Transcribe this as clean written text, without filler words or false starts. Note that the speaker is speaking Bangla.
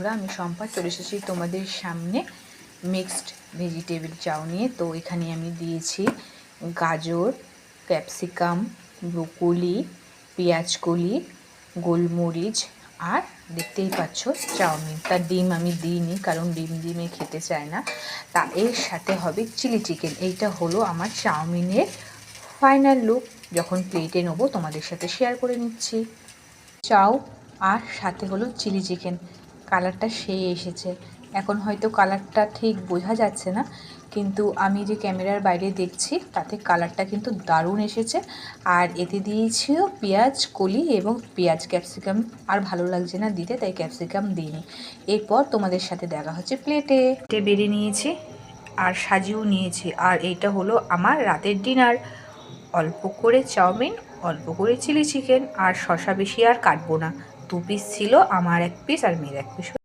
বন্ধুরা, আমি শম্পা চলে এসেছি তোমাদের সামনে মিক্সড ভেজিটেবল চাউ নিয়ে। তো এখানে আমি দিয়েছি গাজর, ক্যাপসিকাম, ব্রোকলি, পেঁয়াজকলি, গোলমরিচ আর দেখতেই পাচ্ছ চাউমিন। তার ডিম আমি দিইনি, কারণ ডিমে খেতে চায় না। তা এর সাথে হবে চিলি চিকেন। এইটা হলো আমার চাউমিনের ফাইনাল লুক। যখন প্লেটে নেবো তোমাদের সাথে শেয়ার করে নিচ্ছি। চাউ আর সাথে হলো চিলি চিকেন। কালারটা সেই এসেছে। এখন হয়তো কালারটা ঠিক বোঝা যাচ্ছে না, কিন্তু আমি যে ক্যামেরার বাইরে দেখছি তাতে কালারটা কিন্তু দারুণ এসেছে। আর এতে দিয়েছিল পেঁয়াজ কলি এবং পেঁয়াজ ক্যাপসিকাম আর ভালো লাগছে না দিতে, তাই ক্যাপসিকাম দিইনি। এরপর তোমাদের সাথে দেখা হচ্ছে প্লেটে বেড়ে নিয়েছি আর সাজিয়েও নিয়েছি। আর এইটা হলো আমার রাতের ডিনার। অল্প করে চাউমিন, অল্প করে চিলি চিকেন, আর শসা বেশি আর কাটবো না। 2 পিস ছিল, আমার 1 পিস আর মেয়ের 1 পিস।